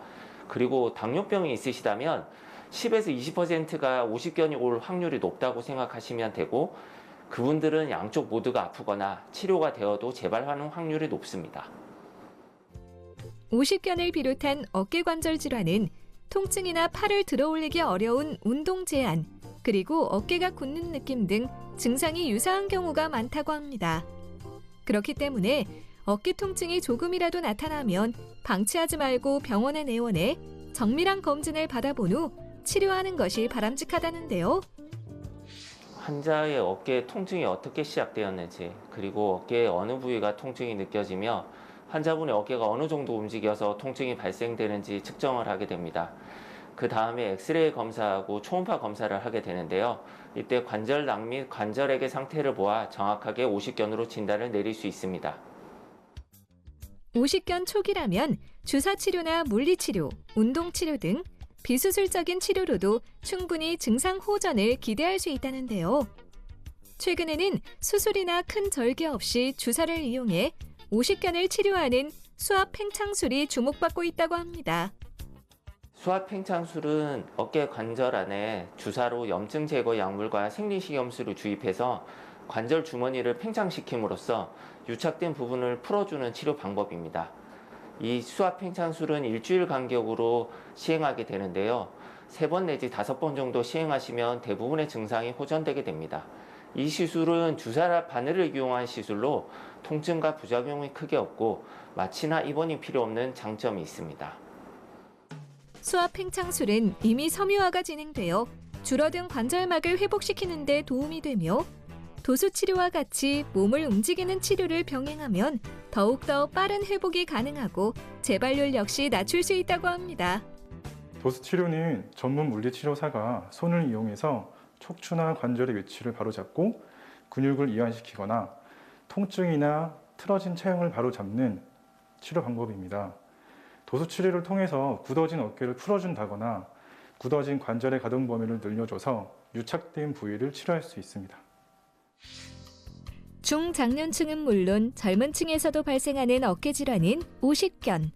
그리고 당뇨병이 있으시다면 10에서 20%가 오십견이 올 확률이 높다고 생각하시면 되고 그분들은 양쪽 모두가 아프거나 치료가 되어도 재발하는 확률이 높습니다. 오십견을 비롯한 어깨 관절 질환은 통증이나 팔을 들어올리기 어려운 운동 제한, 그리고 어깨가 굳는 느낌 등 증상이 유사한 경우가 많다고 합니다. 그렇기 때문에 어깨 통증이 조금이라도 나타나면 방치하지 말고 병원에 내원해 정밀한 검진을 받아본 후 치료하는 것이 바람직하다는데요. 환자의 어깨 통증이 어떻게 시작되었는지, 그리고 어깨의 어느 부위가 통증이 느껴지며 환자분의 어깨가 어느 정도 움직여서 통증이 발생되는지 측정을 하게 됩니다. 그 다음에 엑스레이 검사하고 초음파 검사를 하게 되는데요. 이때 관절낭 및 관절액의 상태를 보아 정확하게 오십견으로 진단을 내릴 수 있습니다. 오십견 초기라면 주사치료나 물리치료, 운동치료 등 비수술적인 치료로도 충분히 증상 호전을 기대할 수 있다는데요. 최근에는 수술이나 큰 절개 없이 주사를 이용해 오십견을 치료하는 수압 팽창술이 주목받고 있다고 합니다. 수압 팽창술은 어깨 관절 안에 주사로 염증 제거 약물과 생리식염수를 주입해서 관절 주머니를 팽창시킴으로써 유착된 부분을 풀어주는 치료 방법입니다. 이 수압 팽창술은 일주일 간격으로 시행하게 되는데요. 3번 내지 5번 정도 시행하시면 대부분의 증상이 호전되게 됩니다. 이 시술은 주사 바늘을 이용한 시술로 통증과 부작용이 크게 없고 마취나 입원이 필요 없는 장점이 있습니다. 수압 팽창술은 이미 섬유화가 진행되어 줄어든 관절막을 회복시키는 데 도움이 되며 도수 치료와 같이 몸을 움직이는 치료를 병행하면 더욱더 빠른 회복이 가능하고 재발률 역시 낮출 수 있다고 합니다. 도수 치료는 전문 물리치료사가 손을 이용해서 척추나 관절의 위치를 바로잡고 근육을 이완시키거나 통증이나 틀어진 체형을 바로잡는 치료 방법입니다. 도수 치료를 통해서 굳어진 어깨를 풀어준다거나 굳어진 관절의 가동 범위를 늘려줘서 유착된 부위를 치료할 수 있습니다. 중장년층은 물론 젊은 층에서도 발생하는 어깨 질환인 오십견.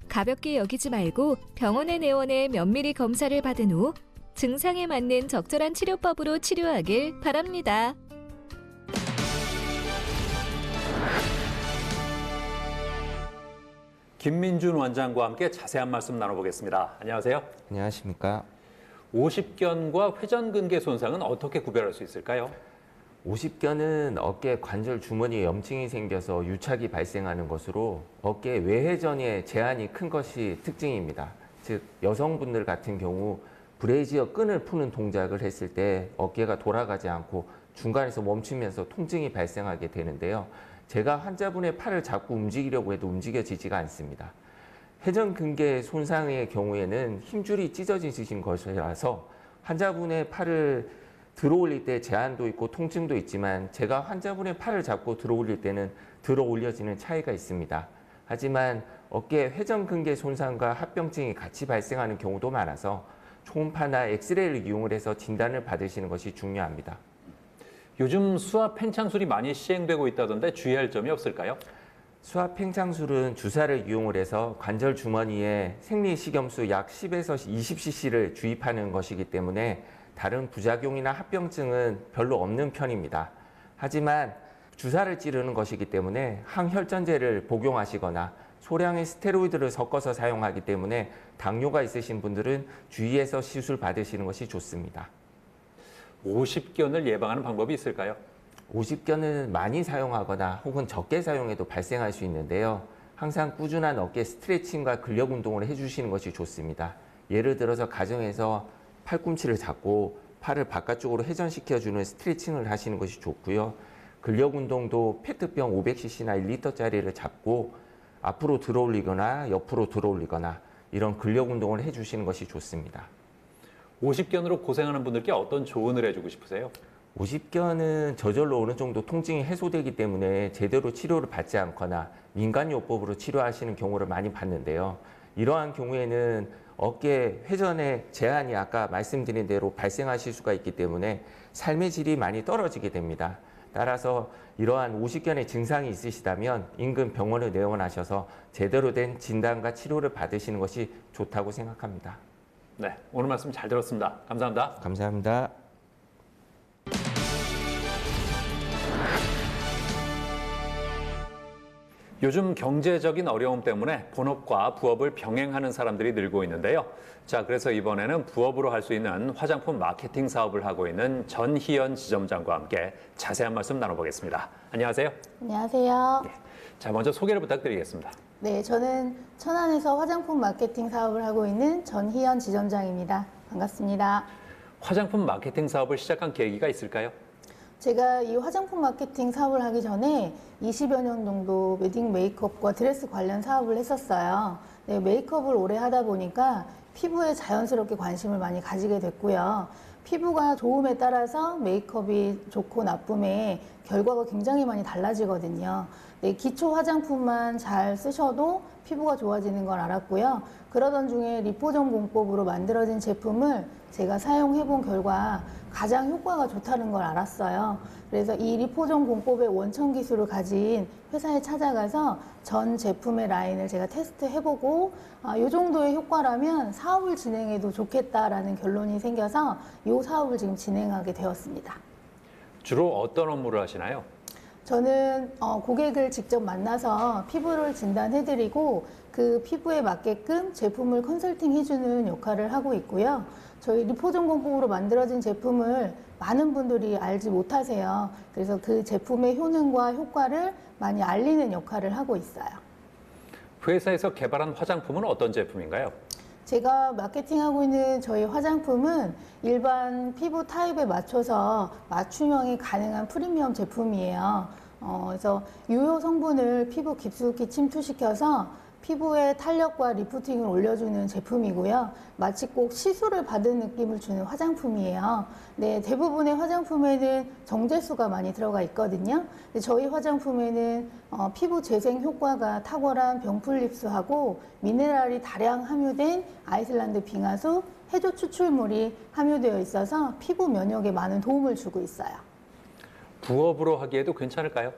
가볍게 여기지 말고 병원에 내원해 면밀히 검사를 받은 후 증상에 맞는 적절한 치료법으로 치료하길 바랍니다. 김민준 원장과 함께 자세한 말씀 나눠보겠습니다. 안녕하세요. 안녕하십니까. 오십견과 회전근개 손상은 어떻게 구별할 수 있을까요? 오십견은 어깨 관절 주머니에 염증이 생겨서 유착이 발생하는 것으로 어깨 외회전에 제한이 큰 것이 특징입니다. 즉 여성분들 같은 경우 브레이지어 끈을 푸는 동작을 했을 때 어깨가 돌아가지 않고 중간에서 멈추면서 통증이 발생하게 되는데요. 제가 환자분의 팔을 자꾸 움직이려고 해도 움직여지지가 않습니다. 회전근개 손상의 경우에는 힘줄이 찢어지신 것이라서 환자분의 팔을 들어올릴 때 제한도 있고 통증도 있지만 제가 환자분의 팔을 잡고 들어올릴 때는 들어올려지는 차이가 있습니다. 하지만 어깨 회전근개 손상과 합병증이 같이 발생하는 경우도 많아서 초음파나 엑스레이를 이용을 해서 진단을 받으시는 것이 중요합니다. 요즘 수압 팽창술이 많이 시행되고 있다던데 주의할 점이 없을까요? 수압 팽창술은 주사를 이용을 해서 관절 주머니에 생리식염수 약 10에서 20cc를 주입하는 것이기 때문에 다른 부작용이나 합병증은 별로 없는 편입니다. 하지만 주사를 찌르는 것이기 때문에 항혈전제를 복용하시거나 소량의 스테로이드를 섞어서 사용하기 때문에 당뇨가 있으신 분들은 주의해서 시술 받으시는 것이 좋습니다. 오십견을 예방하는 방법이 있을까요? 오십견은 많이 사용하거나 혹은 적게 사용해도 발생할 수 있는데요. 항상 꾸준한 어깨 스트레칭과 근력 운동을 해주시는 것이 좋습니다. 예를 들어서 가정에서 팔꿈치를 잡고 팔을 바깥쪽으로 회전시켜주는 스트레칭을 하시는 것이 좋고요. 근력 운동도 페트병 500cc나 1리터짜리를 잡고 앞으로 들어올리거나 옆으로 들어올리거나 이런 근력 운동을 해주시는 것이 좋습니다. 오십견으로 고생하는 분들께 어떤 조언을 해주고 싶으세요? 오십견은 저절로 어느 정도 통증이 해소되기 때문에 제대로 치료를 받지 않거나 민간요법으로 치료하시는 경우를 많이 봤는데요. 이러한 경우에는 어깨 회전의 제한이 아까 말씀드린 대로 발생하실 수가 있기 때문에 삶의 질이 많이 떨어지게 됩니다. 따라서 이러한 오십견의 증상이 있으시다면 인근 병원을 내원하셔서 제대로 된 진단과 치료를 받으시는 것이 좋다고 생각합니다. 네, 오늘 말씀 잘 들었습니다. 감사합니다. 감사합니다. 요즘 경제적인 어려움 때문에 본업과 부업을 병행하는 사람들이 늘고 있는데요. 자, 그래서 이번에는 부업으로 할 수 있는 화장품 마케팅 사업을 하고 있는 전희연 지점장과 함께 자세한 말씀 나눠보겠습니다. 안녕하세요. 안녕하세요. 자, 먼저 소개를 부탁드리겠습니다. 네, 저는 천안에서 화장품 마케팅 사업을 하고 있는 전희연 지점장입니다. 반갑습니다. 화장품 마케팅 사업을 시작한 계기가 있을까요? 제가 이 화장품 마케팅 사업을 하기 전에 20여 년 정도 웨딩 메이크업과 드레스 관련 사업을 했었어요. 네, 메이크업을 오래 하다 보니까 피부에 자연스럽게 관심을 많이 가지게 됐고요. 피부가 좋음에 따라서 메이크업이 좋고 나쁨에 결과가 굉장히 많이 달라지거든요. 네, 기초 화장품만 잘 쓰셔도 피부가 좋아지는 걸 알았고요. 그러던 중에 리포점 공법으로 만들어진 제품을 제가 사용해 본 결과 가장 효과가 좋다는 걸 알았어요. 그래서 이 리포점 공법의 원천 기술을 가진 회사에 찾아가서 전 제품의 라인을 제가 테스트해보고 이 정도의 효과라면 사업을 진행해도 좋겠다라는 결론이 생겨서 이 사업을 지금 진행하게 되었습니다. 주로 어떤 업무를 하시나요? 저는 고객을 직접 만나서 피부를 진단해드리고 그 피부에 맞게끔 제품을 컨설팅해주는 역할을 하고 있고요. 저희 리포점 공법으로 만들어진 제품을 많은 분들이 알지 못하세요. 그래서 그 제품의 효능과 효과를 많이 알리는 역할을 하고 있어요. 회사에서 개발한 화장품은 어떤 제품인가요? 제가 마케팅하고 있는 저희 화장품은 일반 피부 타입에 맞춰서 맞춤형이 가능한 프리미엄 제품이에요. 그래서 유효 성분을 피부 깊숙이 침투시켜서 피부의 탄력과 리프팅을 올려주는 제품이고요. 마치 꼭 시술을 받은 느낌을 주는 화장품이에요. 네, 대부분의 화장품에는 정제수가 많이 들어가 있거든요. 근데 저희 화장품에는 피부 재생 효과가 탁월한 병풀립수하고 미네랄이 다량 함유된 아이슬란드 빙하수, 해조 추출물이 함유되어 있어서 피부 면역에 많은 도움을 주고 있어요. 부업으로 하기에도 괜찮을까요?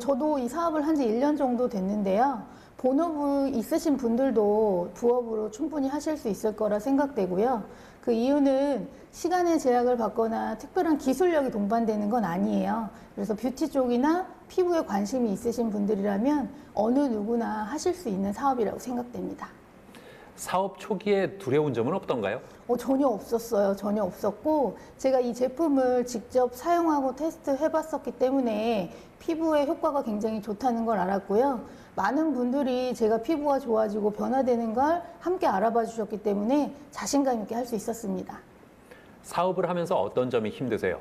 저도 이 사업을 한 지 1년 정도 됐는데요. 본업이 있으신 분들도 부업으로 충분히 하실 수 있을 거라 생각되고요. 그 이유는 시간의 제약을 받거나 특별한 기술력이 동반되는 건 아니에요. 그래서 뷰티 쪽이나 피부에 관심이 있으신 분들이라면 어느 누구나 하실 수 있는 사업이라고 생각됩니다. 사업 초기에 두려운 점은 없던가요? 전혀 없었어요. 전혀 없었고 제가 이 제품을 직접 사용하고 테스트해봤었기 때문에 피부에 효과가 굉장히 좋다는 걸 알았고요. 많은 분들이 제가 피부가 좋아지고 변화되는 걸 함께 알아봐 주셨기 때문에 자신감 있게 할 수 있었습니다. 사업을 하면서 어떤 점이 힘드세요?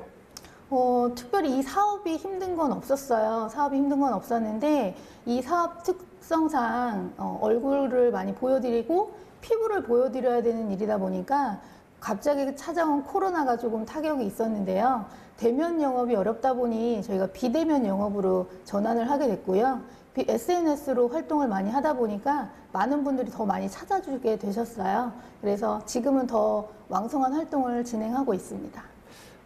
특별히 이 사업이 힘든 건 없었어요. 사업이 힘든 건 없었는데 이 사업 특성상 얼굴을 많이 보여드리고 피부를 보여드려야 되는 일이다 보니까 갑자기 찾아온 코로나가 조금 타격이 있었는데요. 대면 영업이 어렵다 보니 저희가 비대면 영업으로 전환을 하게 됐고요. SNS로 활동을 많이 하다 보니까 많은 분들이 더 많이 찾아주게 되셨어요. 그래서 지금은 더 왕성한 활동을 진행하고 있습니다.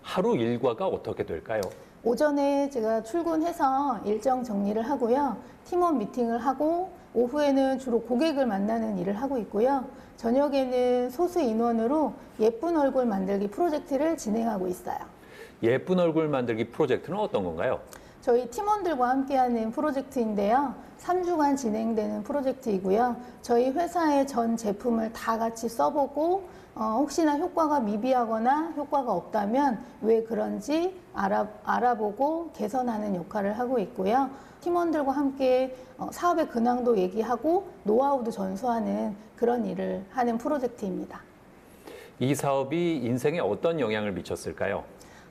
하루 일과가 어떻게 될까요? 오전에 제가 출근해서 일정 정리를 하고요. 팀원 미팅을 하고 오후에는 주로 고객을 만나는 일을 하고 있고요. 저녁에는 소수 인원으로 예쁜 얼굴 만들기 프로젝트를 진행하고 있어요. 예쁜 얼굴 만들기 프로젝트는 어떤 건가요? 저희 팀원들과 함께하는 프로젝트인데요. 3주간 진행되는 프로젝트이고요. 저희 회사의 전 제품을 다 같이 써보고 혹시나 효과가 미비하거나 효과가 없다면 왜 그런지 알아보고 개선하는 역할을 하고 있고요. 팀원들과 함께 사업의 근황도 얘기하고 노하우도 전수하는 그런 일을 하는 프로젝트입니다. 이 사업이 인생에 어떤 영향을 미쳤을까요?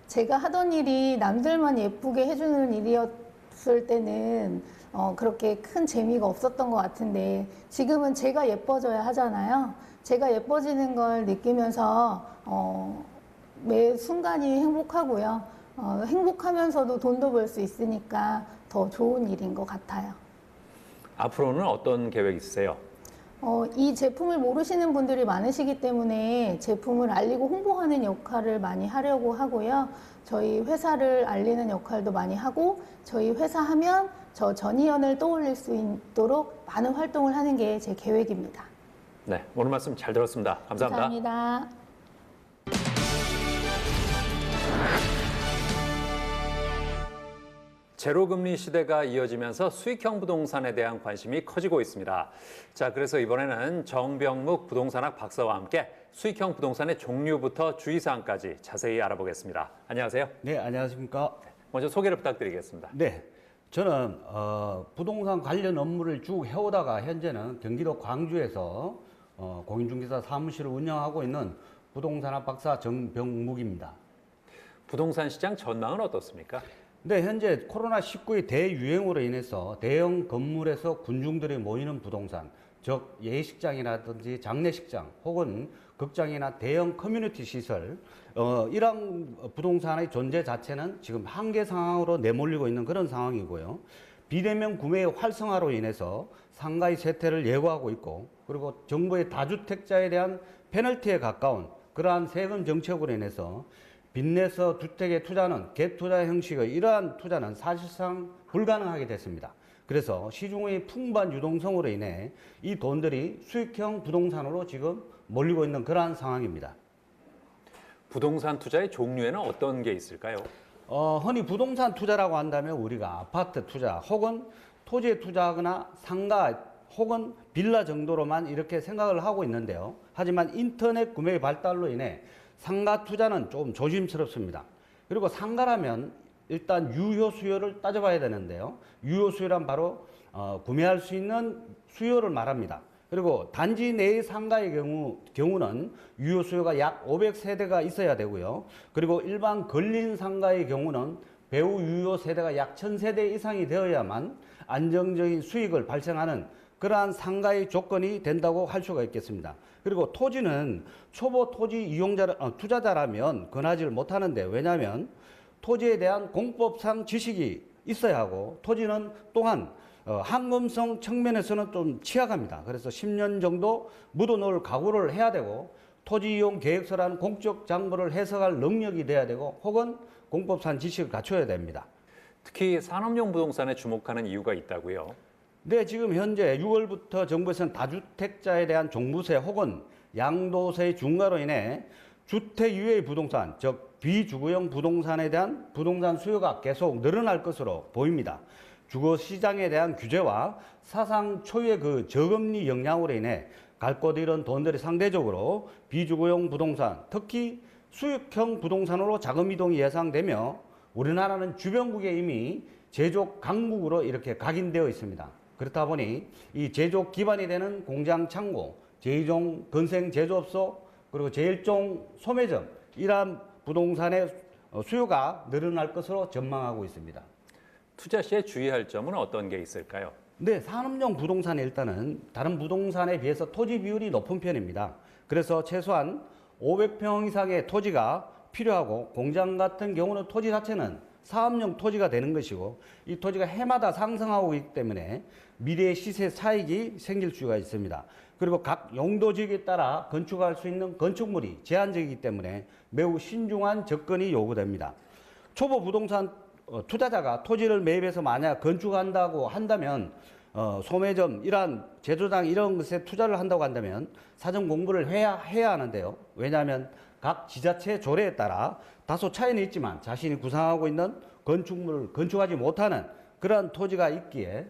제가 하던 일이 남들만 예쁘게 해주는 일이었을 때는 그렇게 큰 재미가 없었던 것 같은데 지금은 제가 예뻐져야 하잖아요. 제가 예뻐지는 걸 느끼면서 매 순간이 행복하고요. 행복하면서도 돈도 벌 수 있으니까 더 좋은 일인 것 같아요. 앞으로는 어떤 계획 있으세요? 이 제품을 모르시는 분들이 많으시기 때문에 제품을 알리고 홍보하는 역할을 많이 하려고 하고요. 저희 회사를 알리는 역할도 많이 하고 저희 회사 하면 저 전희연을 떠올릴 수 있도록 많은 활동을 하는 게 제 계획입니다. 네, 오늘 말씀 잘 들었습니다. 감사합니다. 감사합니다. 제로금리 시대가 이어지면서 수익형 부동산에 대한 관심이 커지고 있습니다. 자, 그래서 이번에는 정병묵 부동산학 박사와 함께 수익형 부동산의 종류부터 주의사항까지 자세히 알아보겠습니다. 안녕하세요. 네, 안녕하십니까. 먼저 소개를 부탁드리겠습니다. 네, 저는 부동산 관련 업무를 쭉 해오다가 현재는 경기도 광주에서 공인중개사 사무실을 운영하고 있는 부동산학 박사 정병묵입니다. 부동산 시장 전망은 어떻습니까? 네, 현재 코로나19의 대유행으로 인해서 대형 건물에서 군중들이 모이는 부동산, 즉 예식장이라든지 장례식장 혹은 극장이나 대형 커뮤니티 시설, 이런 부동산의 존재 자체는 지금 한계 상황으로 내몰리고 있는 그런 상황이고요. 비대면 구매의 활성화로 인해서 상가의 쇠퇴를 예고하고 있고, 그리고 정부의 다주택자에 대한 페널티에 가까운 그러한 세금 정책으로 인해서 빚내서 주택에 투자하는 갭투자 형식의 이러한 투자는 사실상 불가능하게 됐습니다. 그래서 시중의 풍부한 유동성으로 인해 이 돈들이 수익형 부동산으로 지금 몰리고 있는 그러한 상황입니다. 부동산 투자의 종류에는 어떤 게 있을까요? 흔히 부동산 투자라고 한다면 우리가 아파트 투자 혹은 토지에 투자하거나 상가 혹은 빌라 정도로만 이렇게 생각을 하고 있는데요. 하지만 인터넷 구매의 발달로 인해 상가 투자는 좀 조심스럽습니다. 그리고 상가라면 일단 유효 수요를 따져봐야 되는데요. 유효 수요란 바로 구매할 수 있는 수요를 말합니다. 그리고 단지 내의 상가의 경우는 유효 수요가 약 500세대가 있어야 되고요. 그리고 일반 걸린 상가의 경우는 배후 유효 세대가 약 1000세대 이상이 되어야만 안정적인 수익을 발생하는 그러한 상가의 조건이 된다고 할 수가 있겠습니다. 그리고 토지는 초보 토지 투자자라면 권하지를 못하는데, 왜냐하면 토지에 대한 공법상 지식이 있어야 하고 토지는 또한 황금성 측면에서는 좀 취약합니다. 그래서 10년 정도 묻어놓을 각오를 해야 되고, 토지 이용 계획서라는 공적 장부를 해석할 능력이 돼야 되고, 혹은 공법상 지식을 갖춰야 됩니다. 특히 산업용 부동산에 주목하는 이유가 있다고요? 네, 지금 현재 6월부터 정부에서는 다주택자에 대한 종부세 혹은 양도세 중과로 인해 주택 이외의 부동산, 즉 비주거용 부동산에 대한 부동산 수요가 계속 늘어날 것으로 보입니다. 주거 시장에 대한 규제와 사상 초유의 그 저금리 영향으로 인해 갈 곳 잃은 돈들이 상대적으로 비주거용 부동산, 특히 수익형 부동산으로 자금 이동이 예상되며 우리나라는 주변국에 이미 제조업 강국으로 이렇게 각인되어 있습니다. 그렇다 보니 이 제조업 기반이 되는 공장 창고, 제2종 건생 제조업소, 그리고 제1종 소매점, 이러한 부동산의 수요가 늘어날 것으로 전망하고 있습니다. 투자 시에 주의할 점은 어떤 게 있을까요? 네, 산업용 부동산은 일단은 다른 부동산에 비해서 토지 비율이 높은 편입니다. 그래서 최소한 500평 이상의 토지가 필요하고 공장 같은 경우는 토지 자체는 사업용 토지가 되는 것이고 이 토지가 해마다 상승하고 있기 때문에 미래의 시세 차익이 생길 수가 있습니다. 그리고 각 용도 지역에 따라 건축할 수 있는 건축물이 제한적이기 때문에 매우 신중한 접근이 요구됩니다. 초보 부동산 투자자가 토지를 매입해서 만약 건축한다고 한다면 소매점, 이러한 제조장 이런 것에 투자를 한다고 한다면 사전 공부를 해야 하는데요. 왜냐하면 각 지자체 조례에 따라 다소 차이는 있지만 자신이 구상하고 있는 건축물을 건축하지 못하는 그러한 토지가 있기에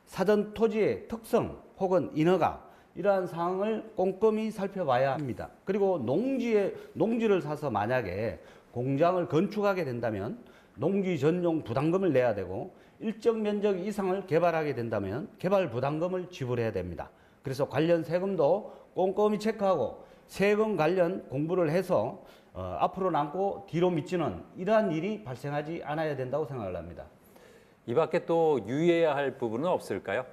사전 토지의 특성 혹은 인허가 이러한 사항을 꼼꼼히 살펴봐야 합니다. 그리고 농지를 사서 만약에 공장을 건축하게 된다면 농지 전용 부담금을 내야 되고 일정 면적 이상을 개발하게 된다면 개발 부담금을 지불해야 됩니다. 그래서 관련 세금도 꼼꼼히 체크하고 세금 관련 공부를 해서 앞으로 남고 뒤로 미치는 이러한 일이 발생하지 않아야 된다고 생각을 합니다. 이 밖에 또 유의해야 할 부분은 없을까요?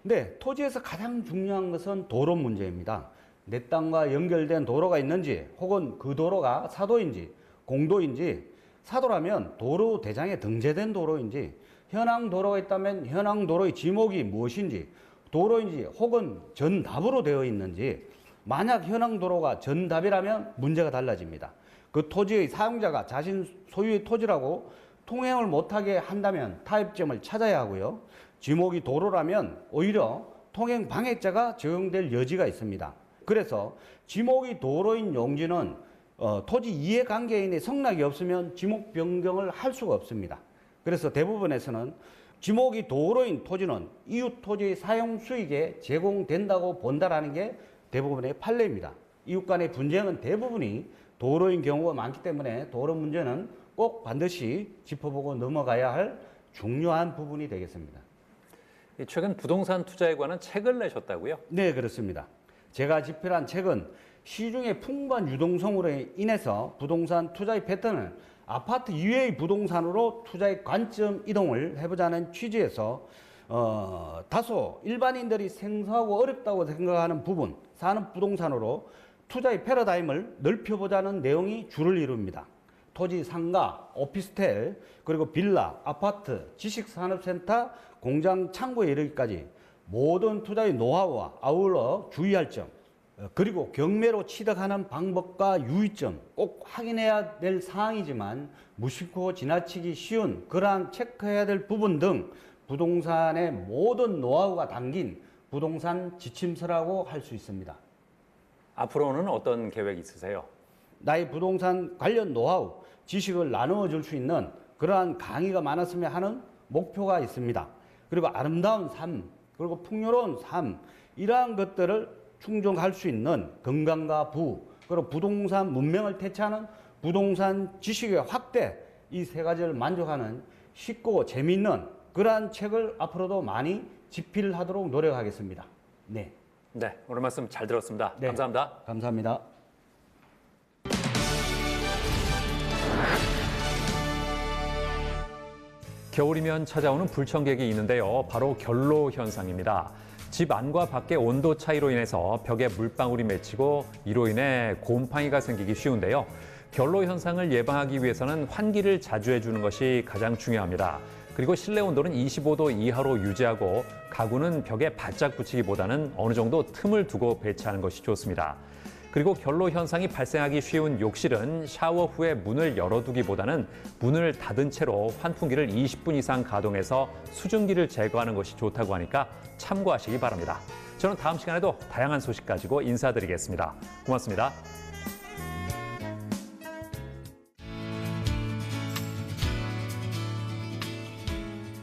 네, 토지에서 가장 중요한 것은 도로 문제입니다. 내 땅과 연결된 도로가 있는지 혹은 그 도로가 사도인지 공도인지, 사도라면 도로 대장에 등재된 도로인지, 현황 도로가 있다면 현황 도로의 지목이 무엇인지, 도로인지 혹은 전답으로 되어 있는지, 만약 현황 도로가 전답이라면 문제가 달라집니다. 그 토지의 사용자가 자신 소유의 토지라고 통행을 못하게 한다면 타협점을 찾아야 하고요. 지목이 도로라면 오히려 통행 방해자가 적용될 여지가 있습니다. 그래서 지목이 도로인 용지는 토지 이해관계인의 성락이 없으면 지목 변경을 할 수가 없습니다. 그래서 대부분에서는 지목이 도로인 토지는 이웃 토지의 사용 수익에 제공된다고 본다라는 게 대부분의 판례입니다. 이웃 간의 분쟁은 대부분이 도로인 경우가 많기 때문에 도로 문제는 꼭 반드시 짚어보고 넘어가야 할 중요한 부분이 되겠습니다. 최근 부동산 투자에 관한 책을 내셨다고요? 네, 그렇습니다. 제가 집필한 책은 시중의 풍부한 유동성으로 인해서 부동산 투자의 패턴을 아파트 이외의 부동산으로 투자의 관점 이동을 해보자는 취지에서 다소 일반인들이 생소하고 어렵다고 생각하는 부분, 산업 부동산으로 투자의 패러다임을 넓혀보자는 내용이 주를 이룹니다. 토지, 상가, 오피스텔, 그리고 빌라, 아파트, 지식산업센터, 공장, 창고에 이르기까지 모든 투자의 노하우와 아울러 주의할 점, 그리고 경매로 취득하는 방법과 유의점 꼭 확인해야 될 사항이지만 무심코 지나치기 쉬운 그러한 체크해야 될 부분 등 부동산의 모든 노하우가 담긴 부동산 지침서라고 할 수 있습니다. 앞으로는 어떤 계획 있으세요? 나의 부동산 관련 노하우, 지식을 나누어 줄 수 있는 그러한 강의가 많았으면 하는 목표가 있습니다. 그리고 아름다운 삶, 그리고 풍요로운 삶, 이러한 것들을 충족할 수 있는 건강과 부, 그리고 부동산 문명을 태치하는 부동산 지식의 확대, 이 세 가지를 만족하는 쉽고 재미있는 그러한 책을 앞으로도 많이 집필하도록 노력하겠습니다. 네. 네, 오늘 말씀 잘 들었습니다. 네. 감사합니다. 감사합니다. 겨울이면 찾아오는 불청객이 있는데요. 바로 결로 현상입니다. 집 안과 밖의 온도 차이로 인해서 벽에 물방울이 맺히고 이로 인해 곰팡이가 생기기 쉬운데요. 결로 현상을 예방하기 위해서는 환기를 자주 해주는 것이 가장 중요합니다. 그리고 실내 온도는 25도 이하로 유지하고 가구는 벽에 바짝 붙이기보다는 어느 정도 틈을 두고 배치하는 것이 좋습니다. 그리고 결로 현상이 발생하기 쉬운 욕실은 샤워 후에 문을 열어두기보다는 문을 닫은 채로 환풍기를 20분 이상 가동해서 수증기를 제거하는 것이 좋다고 하니까 참고하시기 바랍니다. 저는 다음 시간에도 다양한 소식 가지고 인사드리겠습니다. 고맙습니다.